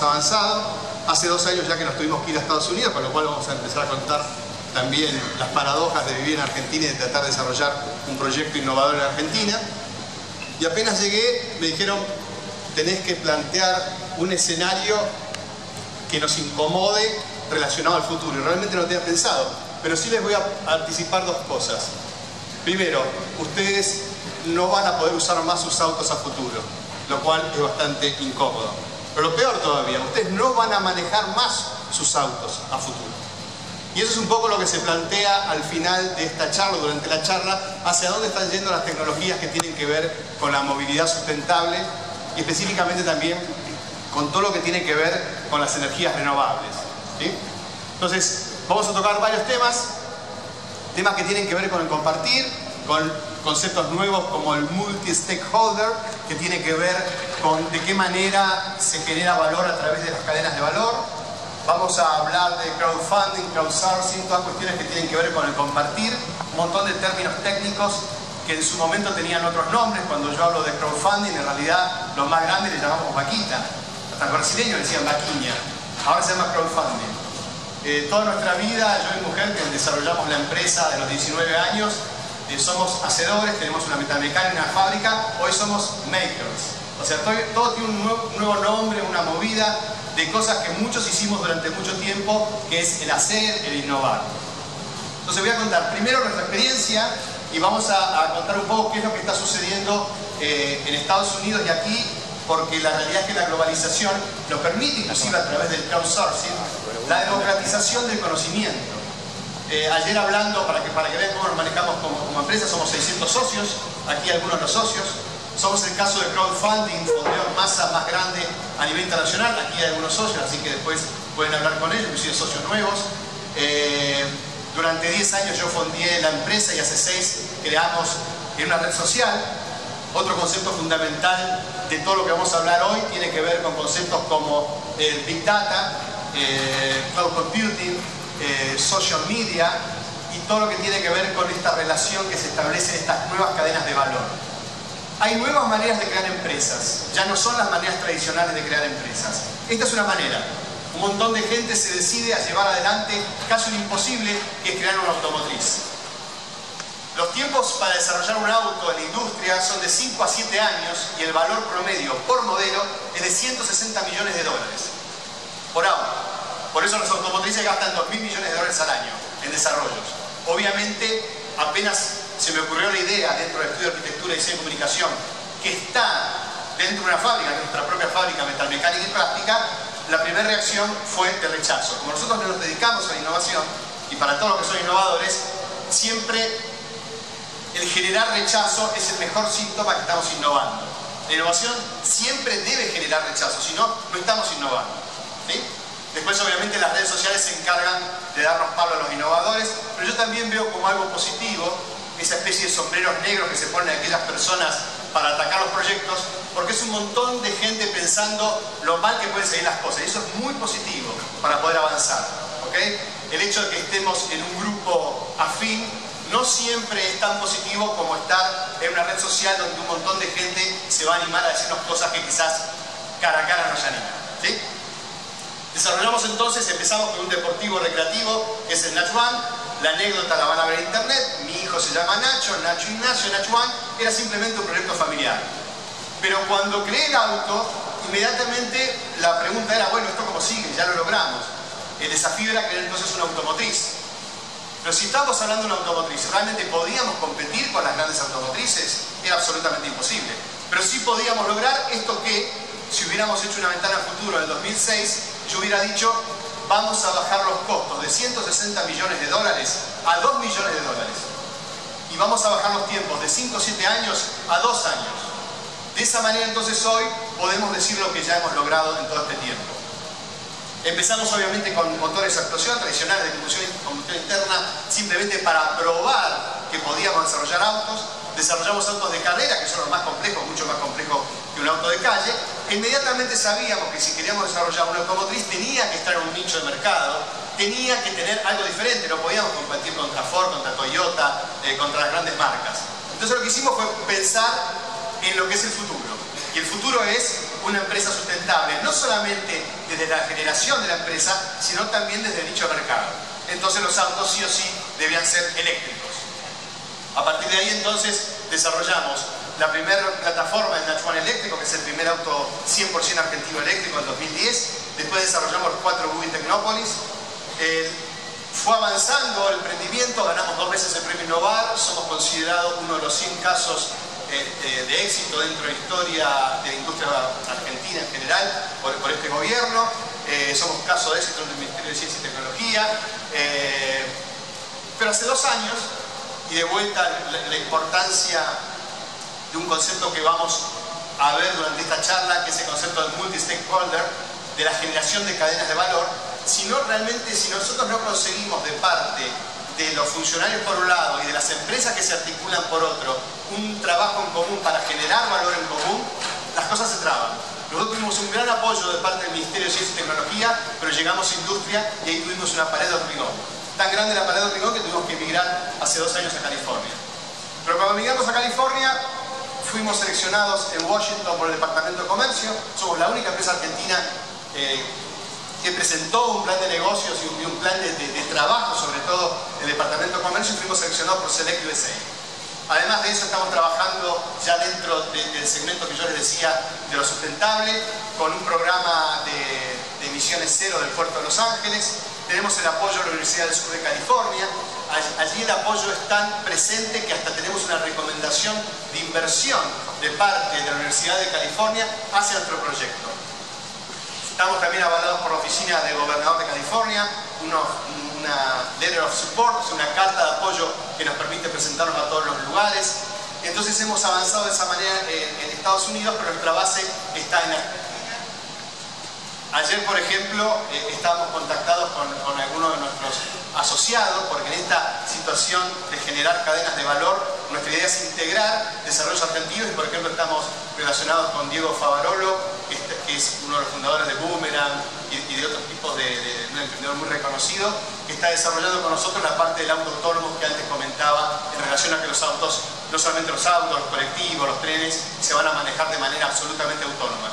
hemos avanzado. Hace 2 años ya que nos tuvimos que ir a Estados Unidos, con lo cual vamos a empezar a contar también las paradojas de vivir en Argentina y de tratar de desarrollar un proyecto innovador en Argentina. Y apenas llegué, me dijeron, tenés que plantear un escenario que nos incomode relacionado al futuro. Y realmente no tenía pensado, pero sí les voy a anticipar 2 cosas. Primero, ustedes no van a poder usar más sus autos a futuro, lo cual es bastante incómodo. Pero lo peor todavía, ustedes no van a manejar más sus autos a futuro. Y eso es un poco lo que se plantea al final de esta charla, durante la charla, hacia dónde están yendo las tecnologías que tienen que ver con la movilidad sustentable y específicamente también con todo lo que tiene que ver con las energías renovables, ¿sí? Entonces, vamos a tocar varios temas que tienen que ver con el compartir, con conceptos nuevos como el multi-stakeholder, que tiene que ver con de qué manera se genera valor a través de las cadenas de valor. Vamos a hablar de crowdfunding, crowdsourcing, todas cuestiones que tienen que ver con el compartir, un montón de términos técnicos que en su momento tenían otros nombres. Cuando yo hablo de crowdfunding, en realidad los más grandes le llamamos vaquita, hasta el brasileño le decían vaquiña, ahora se llama crowdfunding. Toda nuestra vida, yo y mi mujer, que desarrollamos la empresa de los 19 años, somos hacedores, tenemos una metalmecánica, una fábrica, hoy somos makers. O sea, todo tiene un nuevo nombre, una movida de cosas que muchos hicimos durante mucho tiempo, que es el hacer, el innovar. Entonces voy a contar primero nuestra experiencia y vamos a contar un poco qué es lo que está sucediendo en Estados Unidos y aquí, porque la realidad es que la globalización nos permite, inclusive a través del crowdsourcing, la democratización del conocimiento. Ayer hablando, para que vean cómo nos manejamos como empresa, somos 600 socios, aquí algunos de los socios. Somos el caso de crowdfunding, fondeo en masa más grande a nivel internacional, aquí hay algunos socios, así que después pueden hablar con ellos, inclusive socios nuevos. Durante 10 años yo fondeé la empresa y hace 6 creamos en una red social. Otro concepto fundamental de todo lo que vamos a hablar hoy tiene que ver con conceptos como el Big Data, Cloud Computing, social media y todo lo que tiene que ver con esta relación que se establece en estas nuevas cadenas de valor. Hay nuevas maneras de crear empresas, ya no son las maneras tradicionales de crear empresas. Esta es una manera. Un montón de gente se decide a llevar adelante casi lo imposible, que es crear una automotriz. Los tiempos para desarrollar un auto en la industria son de 5 a 7 años y el valor promedio por modelo es de 160 millones de dólares por auto. Por eso las automotrices gastan 2.000 millones de dólares al año en desarrollos. Obviamente, apenas se me ocurrió la idea dentro del estudio de arquitectura y diseño de comunicación, que está dentro de una fábrica, que es nuestra propia fábrica metalmecánica y práctica, la primera reacción fue de rechazo. Como nosotros nos dedicamos a la innovación, y para todos los que son innovadores, siempre el generar rechazo es el mejor síntoma que estamos innovando. La innovación siempre debe generar rechazo, si no, no estamos innovando, ¿sí? Después, obviamente, las redes sociales se encargan de darnos palo a los innovadores, pero yo también veo como algo positivo esa especie de sombreros negros que se ponen aquellas personas para atacar los proyectos, porque es un montón de gente pensando lo mal que pueden salir las cosas, y eso es muy positivo para poder avanzar, ¿ok? El hecho de que estemos en un grupo afín no siempre es tan positivo como estar en una red social donde un montón de gente se va a animar a decirnos cosas que quizás cara a cara no se animan, ¿sí? Desarrollamos entonces, empezamos con un deportivo recreativo, que es el Natch One. La anécdota la van a ver en internet. Mi hijo se llama Nacho, Nacho Ignacio, Natch One. Era simplemente un proyecto familiar. Pero cuando creé el auto, inmediatamente la pregunta era, bueno, ¿esto cómo sigue? Ya lo logramos. El desafío era crear entonces una automotriz. Pero si estábamos hablando de una automotriz, ¿realmente podíamos competir con las grandes automotrices? Era absolutamente imposible. Pero sí podíamos lograr esto que, si hubiéramos hecho una ventana al futuro en el 2006, yo hubiera dicho, vamos a bajar los costos de 160 millones de dólares a 2 millones de dólares. Y vamos a bajar los tiempos de 5 o 7 años a 2 años. De esa manera, entonces, hoy podemos decir lo que ya hemos logrado en todo este tiempo. Empezamos, obviamente, con motores a explosión tradicionales de combustión interna, simplemente para probar que podíamos desarrollar autos. Desarrollamos autos de carrera, que son los más complejos, mucho más complejos que un auto de calle. Inmediatamente sabíamos que si queríamos desarrollar una automotriz tenía que estar en un nicho de mercado, tenía que tener algo diferente, no podíamos competir contra Ford, contra Toyota, contra las grandes marcas. Entonces lo que hicimos fue pensar en lo que es el futuro. Y el futuro es una empresa sustentable, no solamente desde la generación de la empresa, sino también desde dicho mercado. Entonces los autos sí o sí debían ser eléctricos. A partir de ahí entonces desarrollamos la primera plataforma de Natch One eléctrico, que es el primer auto 100% argentino eléctrico en 2010. Después desarrollamos los 4 Buick Tecnópolis. Fue avanzando el emprendimiento, ganamos 2 veces el premio Innovar, somos considerados uno de los 100 casos de éxito dentro de la historia de la industria argentina en general por este gobierno. Somos caso de éxito en el Ministerio de Ciencia y Tecnología. Pero hace 2 años, y de vuelta la importancia de un concepto que vamos a ver durante esta charla, que es el concepto del multi-stakeholder, de la generación de cadenas de valor, si nosotros no conseguimos de parte de los funcionarios por un lado y de las empresas que se articulan por otro, un trabajo en común para generar valor en común, las cosas se traban. Nosotros tuvimos un gran apoyo de parte del Ministerio de Ciencia y Tecnología, pero llegamos a industria y ahí tuvimos una pared de hormigón. Tan grande la pared de hormigón que tuvimos que emigrar hace 2 años a California. Pero cuando emigramos a California, fuimos seleccionados en Washington por el Departamento de Comercio. Somos la única empresa argentina que presentó un plan de negocios y un plan de trabajo, sobre todo el Departamento de Comercio, y fuimos seleccionados por Select USA. Además de eso, estamos trabajando ya dentro del segmento que yo les decía de lo sustentable, con un programa de emisiones cero del puerto de Los Ángeles. Tenemos el apoyo de la Universidad del Sur de California. Allí el apoyo es tan presente que hasta tenemos una recomendación de inversión de parte de la Universidad de California hacia nuestro proyecto. Estamos también avalados por la oficina del gobernador de California, una letter of support, una carta de apoyo que nos permite presentarnos a todos los lugares. Entonces hemos avanzado de esa manera en Estados Unidos, pero nuestra base está en Argentina. Ayer, por ejemplo, estábamos contactados con algunos de nuestros asociados, porque en esta situación de generar cadenas de valor, nuestra idea es integrar desarrollos argentinos, y por ejemplo estamos relacionados con Diego Favarolo, que es uno de los fundadores de Boomerang y de otros tipos de un emprendedor muy reconocido, que está desarrollando con nosotros la parte del auto autónomo que antes comentaba, en relación a que los autos, no solamente los autos, los colectivos, los trenes, se van a manejar de manera absolutamente autónoma.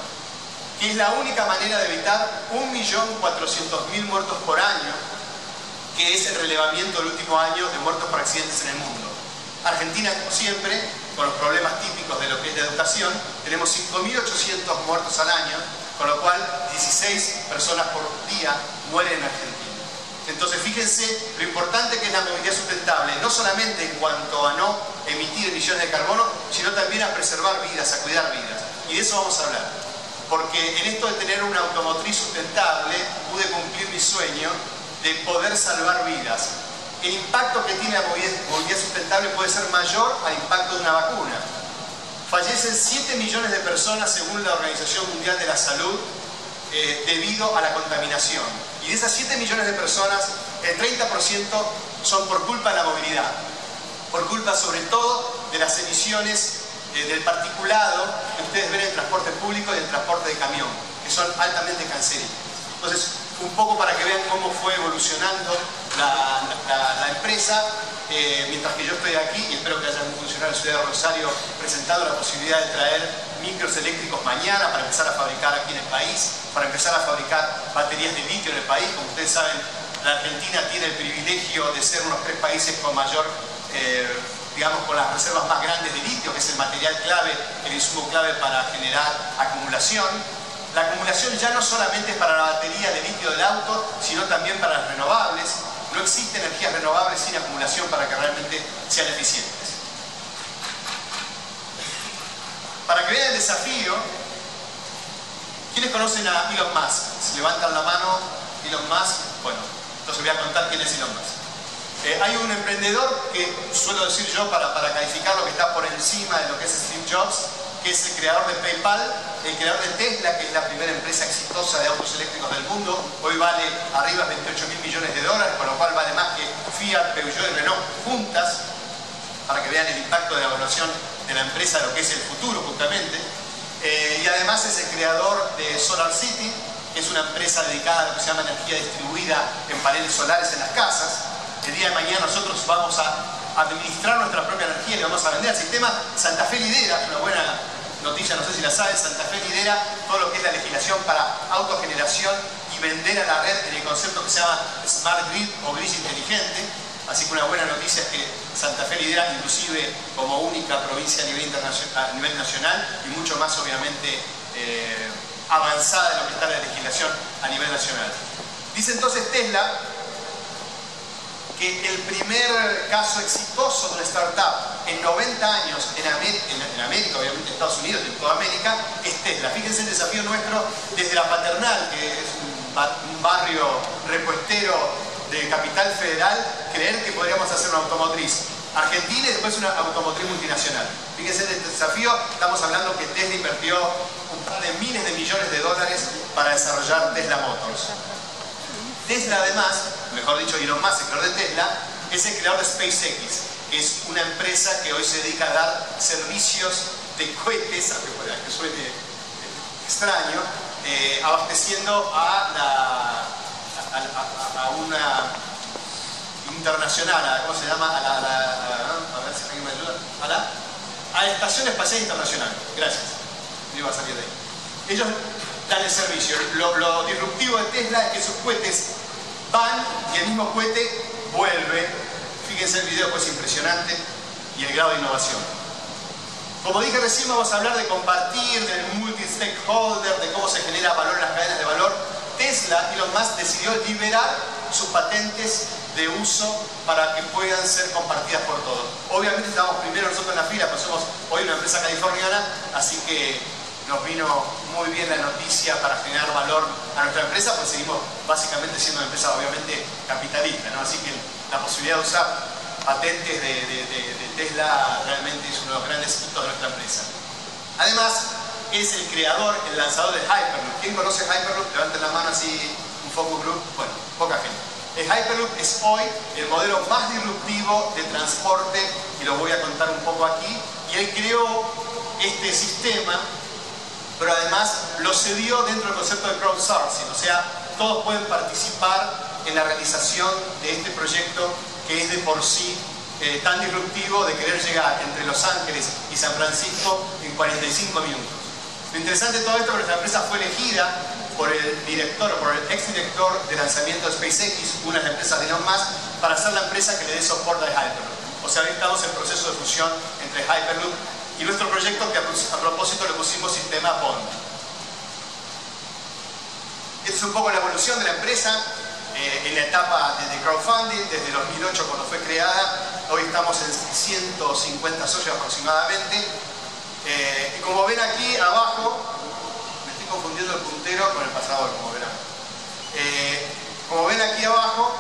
Que es la única manera de evitar 1.400.000 muertos por año, que es el relevamiento del último año de muertos por accidentes en el mundo. Argentina, como siempre, con los problemas típicos de lo que es la educación, tenemos 5.800 muertos al año, con lo cual 16 personas por día mueren en Argentina. Entonces fíjense lo importante que es la movilidad sustentable, no solamente en cuanto a no emitir emisiones de carbono, sino también a preservar vidas, a cuidar vidas. Y de eso vamos a hablar. Porque en esto de tener una automotriz sustentable, pude cumplir mi sueño de poder salvar vidas. El impacto que tiene la movilidad sustentable puede ser mayor al impacto de una vacuna. Fallecen 7 millones de personas según la Organización Mundial de la Salud debido a la contaminación. Y de esas 7 millones de personas, el 30% son por culpa de la movilidad. Por culpa sobre todo de las emisiones del particulado que ustedes ven en el transporte público y el transporte de camión, que son altamente cancerígenos. Entonces, un poco para que vean cómo fue evolucionando la empresa, mientras que yo estoy aquí, y espero que haya un funcionario de la ciudad de Rosario presentado la posibilidad de traer micros eléctricos mañana para empezar a fabricar aquí en el país, para empezar a fabricar baterías de litio en el país. Como ustedes saben, la Argentina tiene el privilegio de ser uno de los 3 países con mayor digamos, con las reservas más grandes de litio, que es el material clave, el insumo clave para generar acumulación. La acumulación ya no solamente es para la batería de litio del auto, sino también para las renovables. No existe energías renovables sin acumulación para que realmente sean eficientes. Para que vean el desafío, ¿quiénes conocen a Elon Musk? Si levantan la mano, Elon Musk, bueno, entonces voy a contar quién es Elon Musk. Hay un emprendedor que suelo decir yo para calificarlo, que está por encima de lo que es Steve Jobs, que es el creador de PayPal, el creador de Tesla, que es la primera empresa exitosa de autos eléctricos del mundo. Hoy vale arriba de 28.000 millones de dólares, con lo cual vale más que Fiat, Peugeot y Renault juntas, para que vean el impacto de la evaluación de la empresa, lo que es el futuro justamente. Y además es el creador de Solar City, que es una empresa dedicada a lo que se llama energía distribuida en paneles solares en las casas. El día de mañana nosotros vamos a administrar nuestra propia energía y la vamos a vender. El sistema Santa Fe Lidera, una buena noticia, no sé si la saben, Santa Fe lidera todo lo que es la legislación para autogeneración y vender a la red en el concepto que se llama Smart Grid o grid inteligente. Así que una buena noticia es que Santa Fe lidera inclusive como única provincia a nivel nacional y mucho más obviamente avanzada en lo que está la legislación a nivel nacional. Dice entonces Tesla que el primer caso exitoso de una startup en 90 años en América, obviamente en Estados Unidos y en toda América, es Tesla. Fíjense el desafío nuestro desde La Paternal, que es un barrio repuestero de Capital Federal, creer que podríamos hacer una automotriz argentina y después una automotriz multinacional. Fíjense el desafío, estamos hablando que Tesla invirtió un par de miles de millones de dólares para desarrollar Tesla Motors. Tesla además, mejor dicho Elon Musk, el creador de Tesla, es el creador de SpaceX, que es una empresa que hoy se dedica a dar servicios de cohetes, aunque suene extraño, abasteciendo a una internacional, ¿cómo se llama? A ver si alguien me ayuda. A la Estación Espacial Internacional. Gracias. No iba a salir de ahí. Ellos dan el servicio. Lo disruptivo de Tesla es que sus cohetes van y el mismo cohete vuelve. Fíjense el video, pues impresionante, y el grado de innovación. Como dije recién, vamos a hablar de compartir, del multi-stakeholder, de cómo se genera valor en las cadenas de valor. Tesla, Elon Musk, decidió liberar sus patentes de uso para que puedan ser compartidas por todos. Obviamente estamos primero nosotros en la fila, pues somos hoy una empresa californiana, así que nos vino muy bien la noticia para generar valor a nuestra empresa, pues seguimos básicamente siendo una empresa obviamente capitalista, ¿no? Así que la posibilidad de usar patentes de Tesla realmente es uno de los grandes hitos de nuestra empresa. Además, es el creador, el lanzador de Hyperloop. ¿Quién conoce Hyperloop? Levanten la mano así, un focus group. Bueno, poca gente. El Hyperloop es hoy el modelo más disruptivo de transporte y lo voy a contar un poco aquí. Y él creó este sistema, pero además lo cedió dentro del concepto de crowdsourcing, o sea, todos pueden participar en la realización de este proyecto que es de por sí tan disruptivo de querer llegar entre Los Ángeles y San Francisco en 45 minutos. Lo interesante de todo esto es que nuestra empresa fue elegida por el director o por el exdirector de lanzamiento de SpaceX, una de las empresas de Elon Musk, para ser la empresa que le dé soporte a Hyperloop. O sea, hoy estamos en proceso de fusión entre Hyperloop y nuestro proyecto, que a propósito le pusimos sistema Bond. Esta es un poco la evolución de la empresa en la etapa de crowdfunding, desde 2008 cuando fue creada. Hoy estamos en 150 socios aproximadamente. Y como ven aquí abajo, me estoy confundiendo el puntero con el pasador, como verán. Como ven aquí abajo,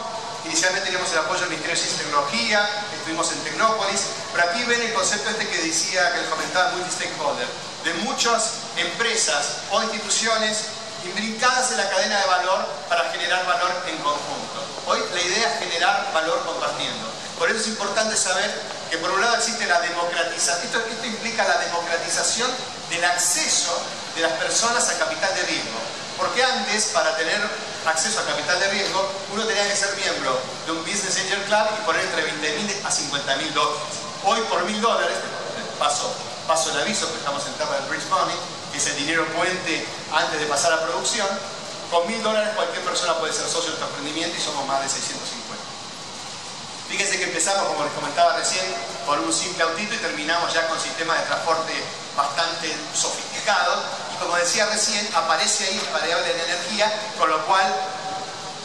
inicialmente teníamos el apoyo del Ministerio de Ciencia y Tecnología, estuvimos en Tecnópolis, pero aquí ven el concepto este que decía, que les comentaba, multi-stakeholder, de muchas empresas o instituciones imbricadas en la cadena de valor para generar valor en conjunto. Hoy la idea es generar valor compartiendo. Por eso es importante saber que por un lado existe la democratización. Esto implica la democratización del acceso de las personas a capital de riesgo. Porque antes, para tener acceso a capital de riesgo, uno tenía que ser miembro de un Business Angel Club y poner entre 20.000 a 50.000 dólares. Hoy por $1.000, paso el aviso que estamos en etapa del Bridge Money, que es el dinero puente antes de pasar a producción, con $1.000 cualquier persona puede ser socio de nuestro emprendimiento y somos más de 650. Fíjense que empezamos, como les comentaba recién, con un simple autito y terminamos ya con sistemas de transporte bastante sofisticados. Y como decía recién, aparece ahí la variable de energía, con lo cual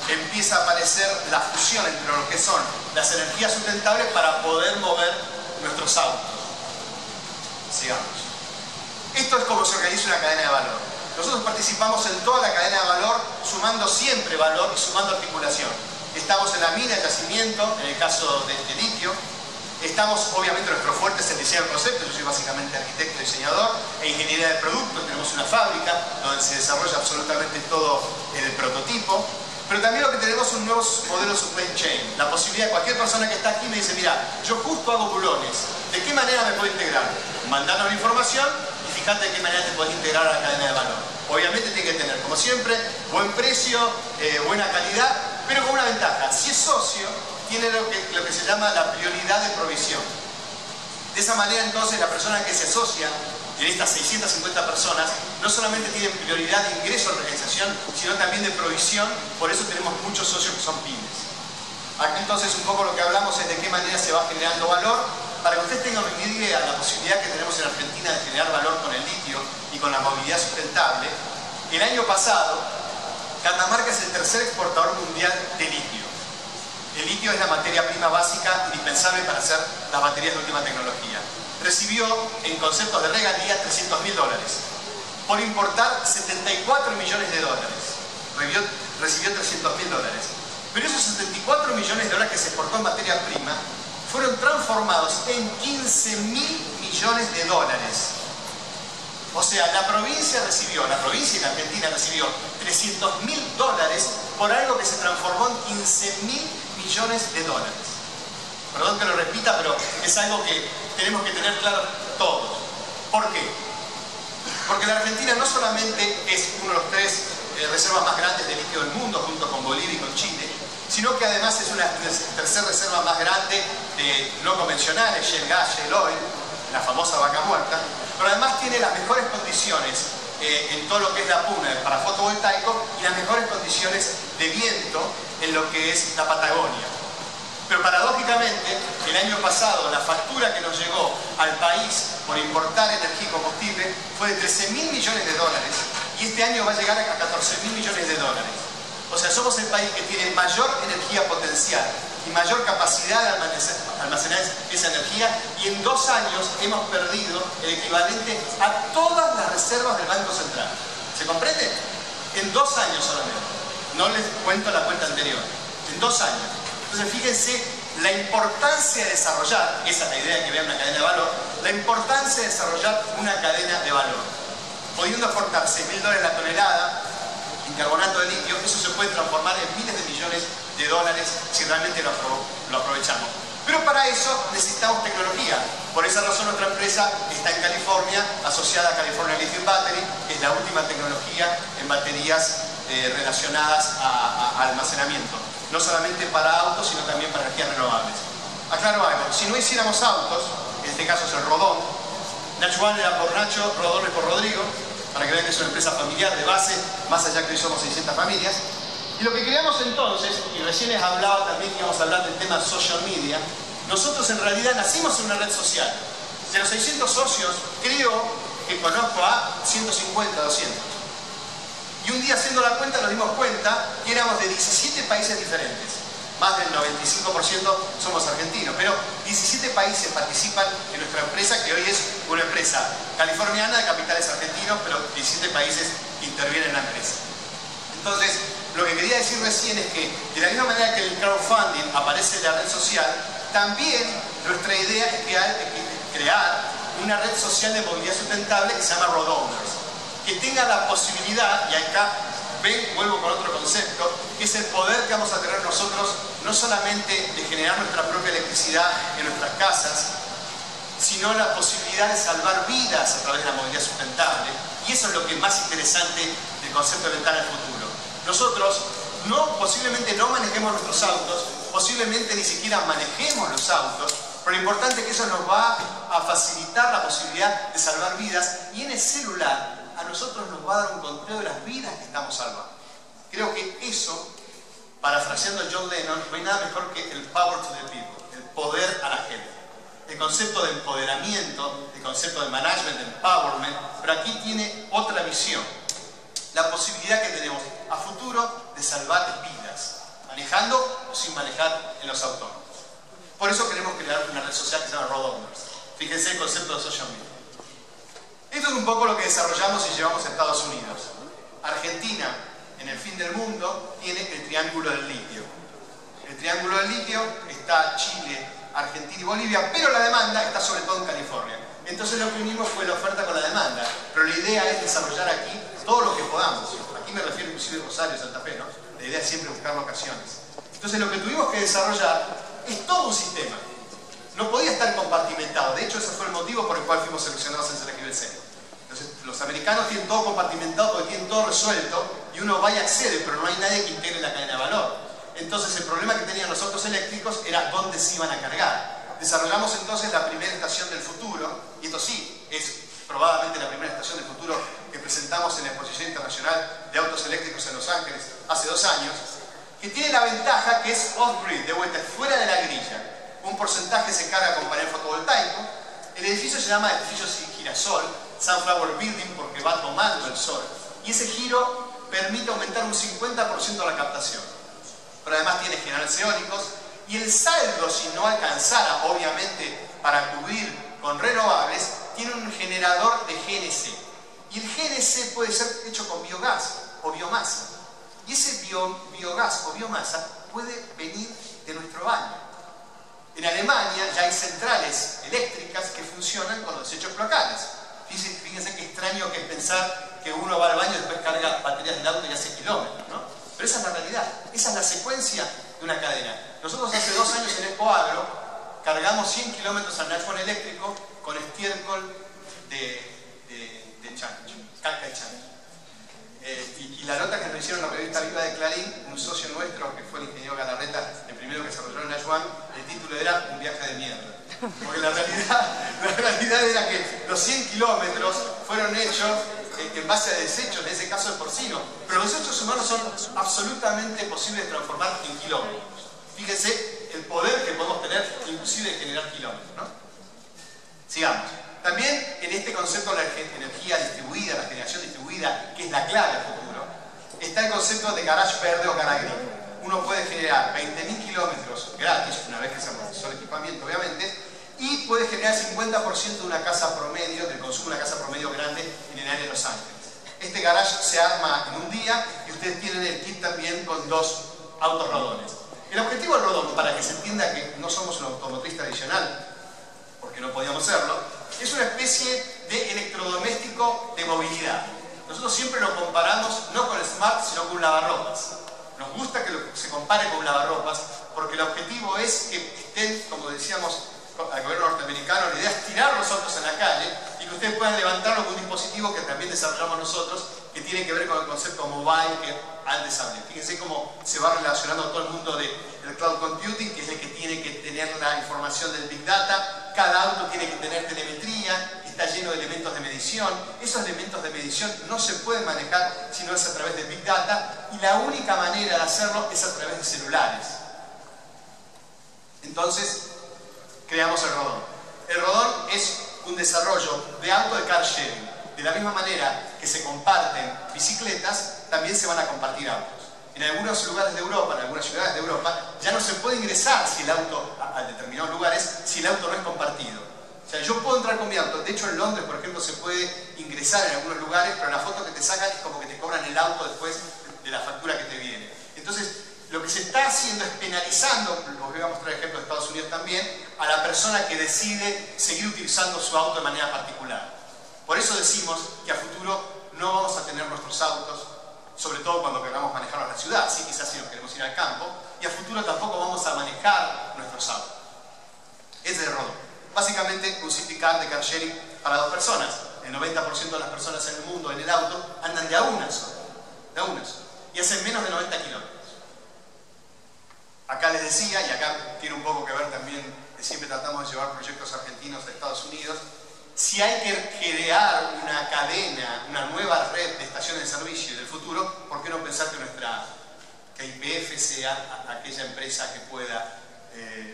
empieza a aparecer la fusión entre lo que son las energías sustentables para poder mover nuestros autos. Sigamos. Esto es como se organiza una cadena de valor. Nosotros participamos en toda la cadena de valor, sumando siempre valor y sumando articulación. Estamos en la mina, el yacimiento, en el caso de litio. Estamos, obviamente, nuestro fuerte es el diseño de conceptos. Yo soy básicamente arquitecto y diseñador, e ingeniería de productos. Tenemos una fábrica donde se desarrolla absolutamente todo el prototipo. Pero también lo que tenemos es un nuevo modelo supply chain. La posibilidad de cualquier persona que está aquí me dice, mira, yo justo hago bulones. ¿De qué manera me puedo integrar? Mandanos la información y fíjate de qué manera te puedes integrar a la cadena de valor. Obviamente tiene que tener, como siempre, buen precio, buena calidad, pero con una ventaja. Si es socio, tiene lo que se llama la prioridad de provisión. De esa manera, entonces, la persona que se asocia en estas 650 personas no solamente tienen prioridad de ingreso a la organización, sino también de provisión. Por eso tenemos muchos socios que son pymes. Aquí entonces un poco lo que hablamos es de qué manera se va generando valor. Para que ustedes tengan una idea de la posibilidad que tenemos en Argentina de generar valor con el litio y con la movilidad sustentable, el año pasado Catamarca es el tercer exportador mundial de litio. El litio es la materia prima básica indispensable para hacer las baterías de última tecnología. Recibió en conceptos de regalía $300.000 por importar $74 millones. Recibió $300.000. Pero esos $74 millones que se exportó en materia prima fueron transformados en $15.000 millones. O sea, la provincia y la Argentina recibió $300.000 por algo que se transformó en $15.000 millones. Perdón que lo repita, pero es algo que tenemos que tener claro todos. ¿Por qué? Porque la Argentina no solamente es uno de los tres reservas más grandes de litio del mundo, junto con Bolivia y con Chile, sino que además es una tercera reserva más grande de no convencionales, shale gas, shale oil, la famosa vaca muerta, pero además tiene las mejores condiciones en todo lo que es la puna para fotovoltaico y las mejores condiciones de viento en lo que es la Patagonia. Pero paradójicamente, el año pasado la factura que nos llegó al país por importar energía y combustible fue de $13.000 millones y este año va a llegar a $14.000 millones. O sea, somos el país que tiene mayor energía potencial y mayor capacidad de almacenar esa energía, y en 2 años hemos perdido el equivalente a todas las reservas del Banco Central. ¿Se comprende? En 2 años solamente. No les cuento la cuenta anterior. En 2 años. Entonces fíjense la importancia de desarrollar, esa es la idea de que vean una cadena de valor, la importancia de desarrollar una cadena de valor. Pudiendo aportar $6.000 la tonelada en carbonato de litio, eso se puede transformar en miles de millones de dólares si realmente lo aprovechamos. Pero para eso necesitamos tecnología. Por esa razón nuestra empresa está en California, asociada a California Lithium Battery, que es la última tecnología en baterías relacionadas a almacenamiento. No solamente para autos, sino también para energías renovables. Aclaro algo, si no hiciéramos autos, en este caso es el Rodón, Nacho era por Nacho, Rodón es por Rodrigo, para que vean que es una empresa familiar de base, más allá que hoy somos 600 familias. Y lo que creamos entonces, y recién les hablaba también que íbamos a hablar del tema social media, nosotros en realidad nacimos en una red social. De los 600 socios, creo que conozco a 150, 200. Y un día haciendo la cuenta nos dimos cuenta que éramos de 17 países diferentes. Más del 95% somos argentinos, pero 17 países participan en nuestra empresa, que hoy es una empresa californiana de capitales argentinos, pero 17 países intervienen en la empresa. Entonces, lo que quería decir recién es que, de la misma manera que el crowdfunding aparece en la red social, también nuestra idea es crear una red social de movilidad sustentable que se llama Rodowners, que tenga la posibilidad, y acá vuelvo con otro concepto, que es el poder que vamos a tener nosotros, no solamente de generar nuestra propia electricidad en nuestras casas, sino la posibilidad de salvar vidas a través de la movilidad sustentable. Y eso es lo que es más interesante del concepto de ventana al futuro. Nosotros posiblemente no manejemos nuestros autos, posiblemente ni siquiera manejemos los autos, pero lo importante es que eso nos va a facilitar la posibilidad de salvar vidas, y en el celular a nosotros nos va a dar un conteo de las vidas que estamos salvando. Creo que eso, parafraseando a John Lennon, no hay nada mejor que el power to the people, el poder a la gente. El concepto de empoderamiento, el concepto de management, de empowerment, pero aquí tiene otra visión. La posibilidad que tenemos a futuro de salvar vidas, manejando o sin manejar en los autónomos. Por eso queremos crear una red social que se llama Rodowners. Fíjense el concepto de social media. Esto es un poco lo que desarrollamos y llevamos a Estados Unidos. Argentina, en el fin del mundo, tiene el triángulo del litio. El triángulo del litio está Chile, Argentina y Bolivia, pero la demanda está sobre todo en California. Entonces lo que unimos fue la oferta con la demanda, pero la idea es desarrollar aquí todo lo que podamos. Aquí me refiero inclusive a Rosario, Santa Fe, ¿no? La idea es siempre buscar locaciones. Entonces lo que tuvimos que desarrollar es todo un sistema. No podía estar compartimentado. De hecho, ese fue el motivo por el cual fuimos seleccionados en Select Level 6. Entonces, los americanos tienen todo compartimentado porque tienen todo resuelto y uno va y accede, pero no hay nadie que integre la cadena de valor. Entonces, el problema que tenían los autos eléctricos era dónde se iban a cargar. Desarrollamos entonces la primera estación del futuro, y esto sí, es probablemente la primera estación de futuro que presentamos en la Exposición Internacional de Autos Eléctricos en Los Ángeles hace 2 años, que tiene la ventaja que es off-grid, de vuelta, fuera de la grilla. Un porcentaje se carga con panel fotovoltaico. El edificio se llama edificio girasol, Sunflower Building, porque va tomando el sol. Y ese giro permite aumentar un 50% la captación. Pero además tiene generadores eólicos. Y el saldo, si no alcanzara, obviamente, para cubrir con renovables, tiene un generador de GNC. Y el GNC puede ser hecho con biogás o biomasa. Y ese biogás o biomasa puede venir de nuestro baño. En Alemania ya hay centrales eléctricas que funcionan con los desechos cloacales. Fíjense qué extraño que es pensar que uno va al baño y después carga baterías del auto y hace kilómetros, ¿no? Pero esa es la realidad, esa es la secuencia de una cadena. Nosotros hace 2 años en Ecoagro cargamos 100 kilómetros al Nashville eléctrico con estiércol de chancho, caca de chancho. Y la nota que nos hicieron la revista Viva de Clarín, un socio nuestro que fue el ingeniero Galarreta, el primero que desarrolló en Nashville, el título era Un viaje de mierda. Porque la realidad era que los 100 kilómetros fueron hechos en base a desechos, en ese caso de porcino. Pero los desechos humanos son absolutamente posibles de transformar en kilómetros. Fíjense el poder que podemos tener, inclusive de generar kilómetros, ¿no? Sigamos. También en este concepto de la energía distribuida, la generación distribuida, que es la clave del futuro, está el concepto de garage verde o garage green. Uno puede generar 20.000 kilómetros gratis, una vez que se amortizó el equipamiento, obviamente, y puede generar 50% de una casa promedio, del consumo de una casa promedio grande en el área de Los Ángeles. Este garage se arma en un día y ustedes tienen el kit también con 2 autos rodones. El objetivo del rodón, para que se entienda que no somos un automotriz tradicional, porque no podíamos serlo, es una especie de electrodoméstico de movilidad. Nosotros siempre lo comparamos no con el Smart, sino con un lavarropas. Nos gusta que se compare con un lavarropas, porque el objetivo es que estén, como decíamos al gobierno norteamericano, la idea es tirar los autos en la calle y que ustedes puedan levantarlo con un dispositivo que también desarrollamos nosotros, que tiene que ver con el concepto mobile que antes hablé. Fíjense cómo se va relacionando todo el mundo del cloud computing, que es el que tiene que tener la información del Big Data. Cada auto tiene que tener telemetría, está lleno de elementos de medición. Esos elementos de medición no se pueden manejar si no es a través de Big Data, y la única manera de hacerlo es a través de celulares. Entonces, creamos el rodón. El rodón es un desarrollo de auto de car sharing. De la misma manera que se comparten bicicletas, también se van a compartir autos. En algunos lugares de Europa, en algunas ciudades de Europa, ya no se puede ingresar si el auto, a determinados lugares, si el auto no es compartido. O sea, yo puedo entrar con mi auto. De hecho, en Londres, por ejemplo, se puede ingresar en algunos lugares, pero la foto que te sacan es como que te cobran el auto después de la factura que te viene. Entonces, lo que se está haciendo es penalizando, os voy a mostrar el ejemplo de Estados Unidos también, a la persona que decide seguir utilizando su auto de manera particular. Por eso decimos que a futuro no vamos a tener nuestros autos, sobre todo cuando queramos manejarlos a la ciudad, sí, quizás si nos queremos ir al campo, y a futuro tampoco vamos a manejar nuestros autos. Es de rodón. Básicamente un city car de car sharing para 2 personas. El 90% de las personas en el mundo en el auto andan de a una sola, y hacen menos de 90 kilómetros. Acá les decía, y acá tiene un poco que ver también, que siempre tratamos de llevar proyectos argentinos de Estados Unidos, si hay que crear una cadena, una nueva red de estaciones de servicio del futuro, ¿por qué no pensar que YPF sea aquella empresa que pueda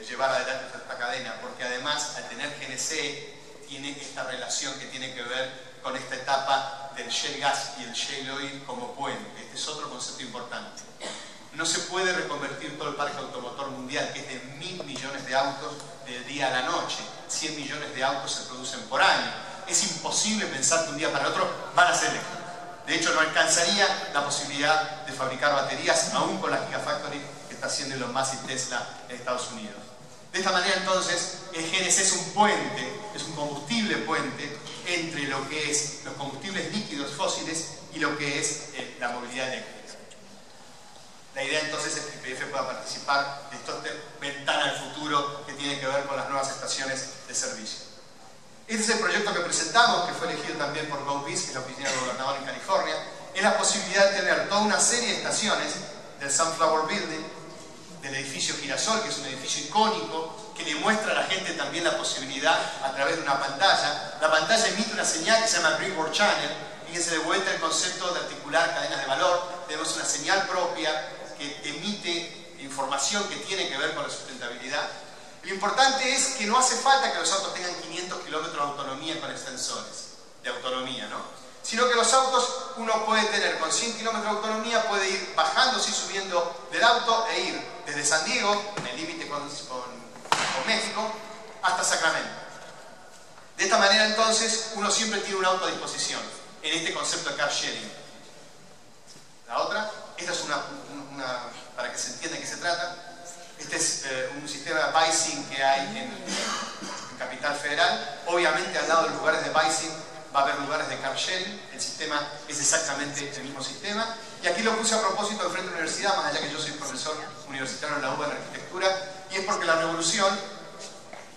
llevar adelante esta cadena? Porque además, al tener GNC, tiene esta relación que tiene que ver con esta etapa del shale gas y el shale oil como puente. Este es otro concepto importante. No se puede reconvertir todo el parque automotor mundial, que es de 1.000 millones de autos del día a la noche. 100 millones de autos se producen por año. Es imposible pensar que un día para el otro van a ser eléctricos. De hecho, no alcanzaría la posibilidad de fabricar baterías, aún con la Gigafactory que está haciendo Elon Musk y Tesla en Estados Unidos. De esta manera, entonces, el GNC es un puente, es un combustible puente entre lo que es los combustibles líquidos fósiles y lo que es la movilidad eléctrica. La idea entonces es que YPF pueda participar de esta ventana al futuro que tiene que ver con las nuevas estaciones de servicio. Este es el proyecto que presentamos, que fue elegido también por GoBiz, que es la oficina del gobernador en California. Es la posibilidad de tener toda una serie de estaciones del Sunflower Building, del edificio Girasol, que es un edificio icónico, que le muestra a la gente también la posibilidad a través de una pantalla. La pantalla emite una señal que se llama Breadboard Channel. Fíjense de vuelta el concepto de articular cadenas de valor. Tenemos una señal propia que emite información que tiene que ver con la sustentabilidad. Lo importante es que no hace falta que los autos tengan 500 kilómetros de autonomía con extensores de autonomía, ¿no? Sino que los autos uno puede tener con 100 kilómetros de autonomía, puede ir bajándose y subiendo del auto e ir desde San Diego, en el límite con México, hasta Sacramento. De esta manera entonces uno siempre tiene un auto a disposición en este concepto de car sharing. La otra, esta es para que se entienda de qué se trata. Este es un sistema de bicing que hay en Capital Federal. Obviamente al lado de los lugares de bicing va a haber lugares de car sharing. El sistema es exactamente el mismo sistema. Y aquí lo puse a propósito de frente a la universidad, más allá que yo soy profesor universitario en la UBA en arquitectura, y es porque la revolución,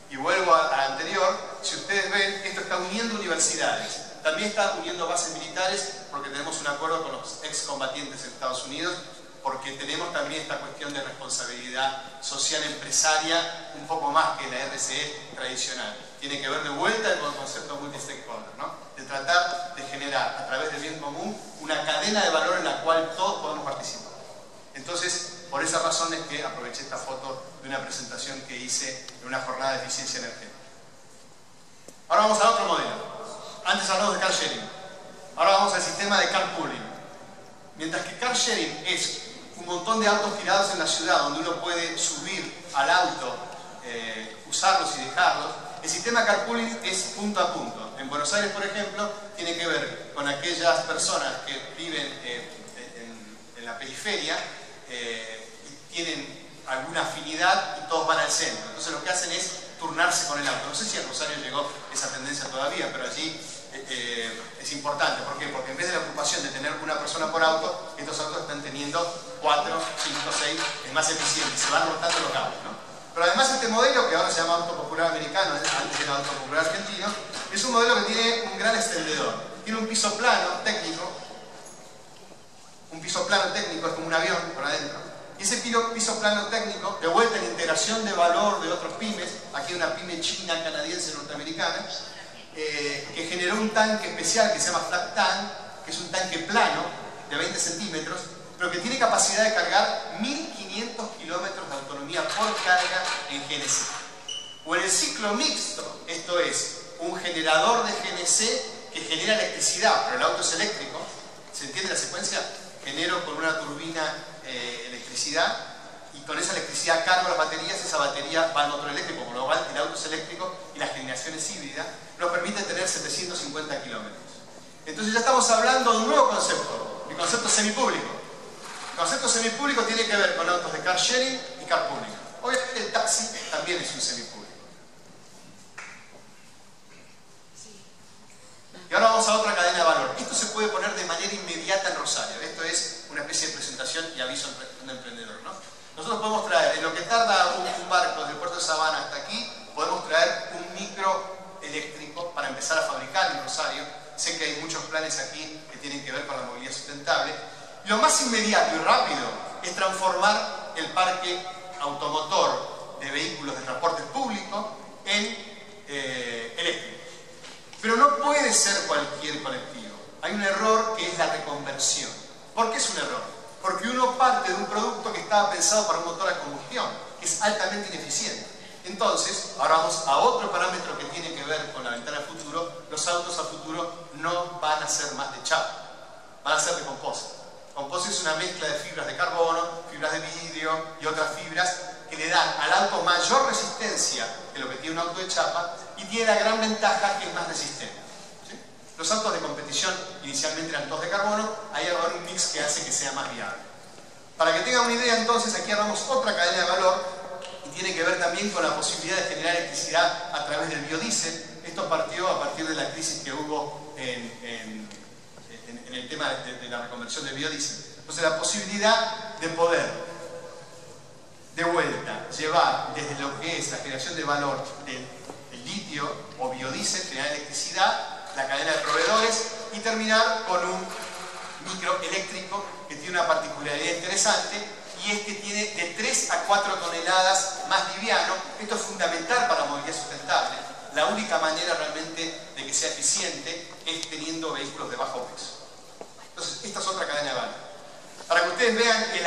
y vuelvo a la anterior, si ustedes ven, esto está uniendo universidades. También está uniendo bases militares porque tenemos un acuerdo con los excombatientes en Estados Unidos, porque tenemos también esta cuestión de responsabilidad social empresaria un poco más que la RCE tradicional. Tiene que ver de vuelta con el concepto multi-stakeholder, ¿no? De tratar de generar a través del bien común una cadena de valor en la cual todos podemos participar. Entonces, por esa razón es que aproveché esta foto de una presentación que hice en una jornada de eficiencia energética. Ahora vamos a otro modelo. Antes hablamos de car sharing. Ahora vamos al sistema de carpooling. Mientras que car sharing es un montón de autos tirados en la ciudad donde uno puede subir al auto, usarlos y dejarlos, el sistema carpooling es punto a punto. En Buenos Aires, por ejemplo, tiene que ver con aquellas personas que viven en la periferia y tienen alguna afinidad y todos van al centro. Entonces lo que hacen es turnarse con el auto. No sé si en Rosario llegó esa tendencia todavía, pero allí es importante. ¿Por qué? Porque en vez de la ocupación de tener una persona por auto, estos autos están teniendo 4, 5, 6, es más eficiente, se van rotando los autos, ¿no? Pero además este modelo, que ahora se llama Auto Popular Americano, antes era Auto Popular Argentino, es un modelo que tiene un gran extendedor. Tiene un piso plano técnico, es como un avión por adentro. Y ese piso plano técnico, de vuelta en integración de valor de otros pymes, aquí hay una pyme china, canadiense, norteamericana, que generó un tanque especial que se llama Flat Tank, que es un tanque plano de 20 centímetros, pero que tiene capacidad de cargar 1500 kilómetros de autonomía por carga en GNC. O en el ciclo mixto, esto es, un generador de GNC que genera electricidad, pero el auto es eléctrico. ¿Se entiende la secuencia? Genero con una turbina electricidad y con esa electricidad cargo las baterías, esa batería va al motor eléctrico, con lo cual el auto es eléctrico y la generación es híbrida, nos permite tener 750 kilómetros. Entonces ya estamos hablando de un nuevo concepto, el concepto semipúblico. El concepto semipúblico tiene que ver con autos de car sharing y carpooling. Obviamente el taxi también es un semipúblico. Y ahora vamos a otra cadena de valor. Esto se puede poner de manera inmediata en Rosario. Esto es una especie de presentación y aviso de un emprendedor, ¿no? Nosotros podemos traer, en lo que tarda un barco del puerto de Sabana hasta aquí, podemos traer un micro eléctrico para empezar a fabricar en Rosario. Sé que hay muchos planes aquí que tienen que ver con la movilidad sustentable. Lo más inmediato y rápido es transformar el parque automotor de vehículos de transporte público en eléctrico. Pero no puede ser cualquier colectivo. Hay un error que es la reconversión. ¿Por qué es un error? Porque uno parte de un producto que estaba pensado para un motor a combustión, que es altamente ineficiente. Entonces, ahora vamos a otro parámetro que tiene que ver con la ventana al futuro. Los autos a futuro no van a ser más de chapa, van a ser de composite. Composite es una mezcla de fibras de carbono, fibras de vidrio y otras fibras que le dan al auto mayor resistencia que lo que tiene un auto de chapa y tiene la gran ventaja que es más resistente. ¿Sí? Los autos de competición inicialmente eran todos de carbono, ahí va a haber un mix que hace que sea más viable. Para que tengan una idea entonces, aquí armamos otra cadena de valor y tiene que ver también con la posibilidad de generar electricidad a través del biodiesel. Esto partió a partir de la crisis que hubo en el tema de la reconversión del biodiesel. Entonces la posibilidad de poder de vuelta llevar desde lo que es la generación de valor del litio o biodiesel, generar electricidad, la cadena de proveedores y terminar con un microeléctrico que tiene una particularidad interesante y este tiene de 3 a 4 toneladas más liviano. Esto es fundamental para la movilidad sustentable. La única manera realmente de que sea eficiente es teniendo vehículos de bajo peso. Entonces, esta es otra cadena de valor. Para que ustedes vean el